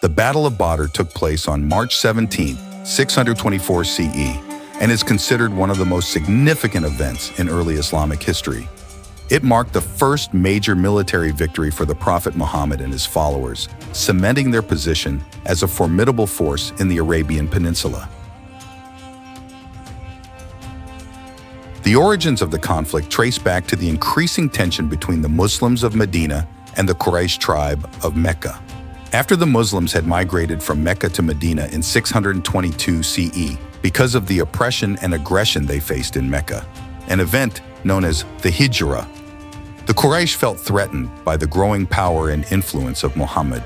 The Battle of Badr took place on March 17, 624 CE, and is considered one of the most significant events in early Islamic history. It marked the first major military victory for the Prophet Muhammad and his followers, cementing their position as a formidable force in the Arabian Peninsula. The origins of the conflict trace back to the increasing tension between the Muslims of Medina and the Quraysh tribe of Mecca. After the Muslims had migrated from Mecca to Medina in 622 CE because of the oppression and aggression they faced in Mecca, an event known as the Hijrah, the Quraysh felt threatened by the growing power and influence of Muhammad.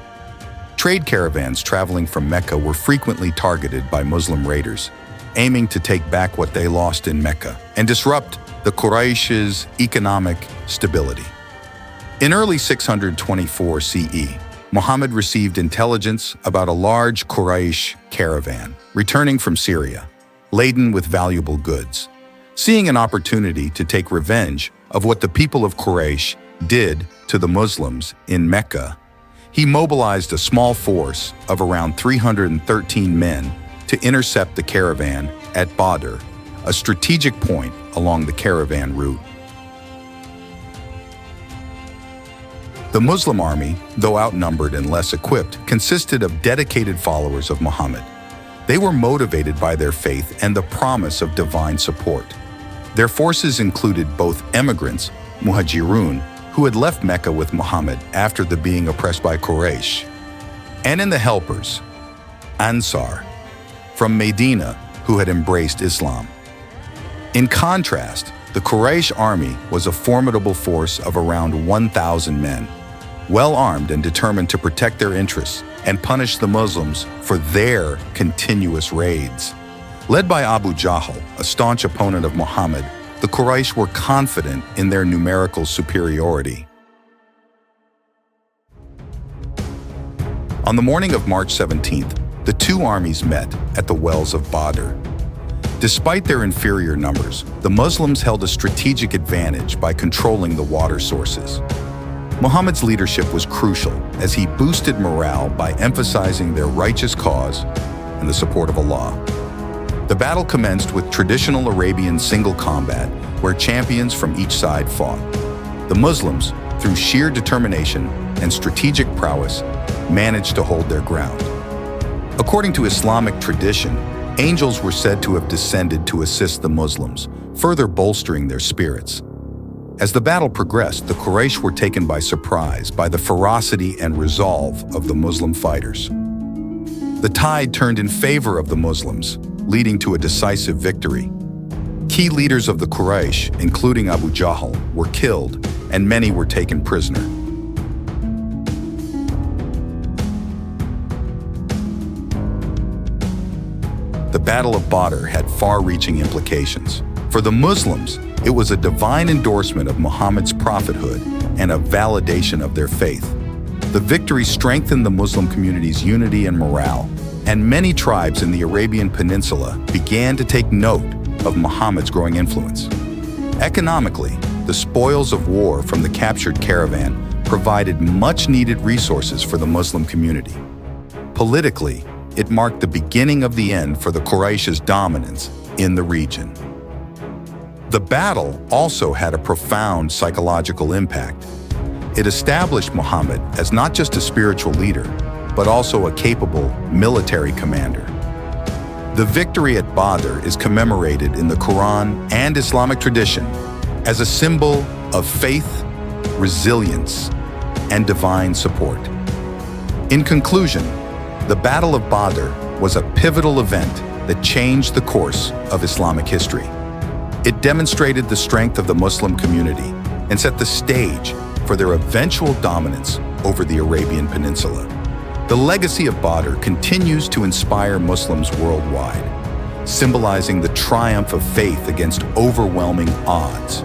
Trade caravans traveling from Mecca were frequently targeted by Muslim raiders, aiming to take back what they lost in Mecca and disrupt the Quraysh's economic stability. In early 624 CE, Muhammad received intelligence about a large Quraysh caravan returning from Syria, laden with valuable goods. Seeing an opportunity to take revenge of what the people of Quraysh did to the Muslims in Mecca, he mobilized a small force of around 313 men to intercept the caravan at Badr, a strategic point along the caravan route. The Muslim army, though outnumbered and less equipped, consisted of dedicated followers of Muhammad. They were motivated by their faith and the promise of divine support. Their forces included both emigrants, Muhajirun, who had left Mecca with Muhammad after being oppressed by Quraysh, and in the helpers, Ansar, from Medina, who had embraced Islam. In contrast, the Quraysh army was a formidable force of around 1,000 men, well-armed and determined to protect their interests and punish the Muslims for their continuous raids. Led by Abu Jahl, a staunch opponent of Muhammad, the Quraysh were confident in their numerical superiority. On the morning of March 17th, the two armies met at the wells of Badr. Despite their inferior numbers, the Muslims held a strategic advantage by controlling the water sources. Muhammad's leadership was crucial as he boosted morale by emphasizing their righteous cause and the support of Allah. The battle commenced with traditional Arabian single combat, where champions from each side fought. The Muslims, through sheer determination and strategic prowess, managed to hold their ground. According to Islamic tradition, angels were said to have descended to assist the Muslims, further bolstering their spirits. As the battle progressed, the Quraysh were taken by surprise by the ferocity and resolve of the Muslim fighters. The tide turned in favor of the Muslims, leading to a decisive victory. Key leaders of the Quraysh, including Abu Jahl, were killed, and many were taken prisoner. The Battle of Badr had far-reaching implications. For the Muslims, it was a divine endorsement of Muhammad's prophethood and a validation of their faith. The victory strengthened the Muslim community's unity and morale, and many tribes in the Arabian Peninsula began to take note of Muhammad's growing influence. Economically, the spoils of war from the captured caravan provided much-needed resources for the Muslim community. Politically, it marked the beginning of the end for the Quraysh's dominance in the region. The battle also had a profound psychological impact. It established Muhammad as not just a spiritual leader, but also a capable military commander. The victory at Badr is commemorated in the Quran and Islamic tradition as a symbol of faith, resilience, and divine support. In conclusion, the Battle of Badr was a pivotal event that changed the course of Islamic history. It demonstrated the strength of the Muslim community and set the stage for their eventual dominance over the Arabian Peninsula. The legacy of Badr continues to inspire Muslims worldwide, symbolizing the triumph of faith against overwhelming odds.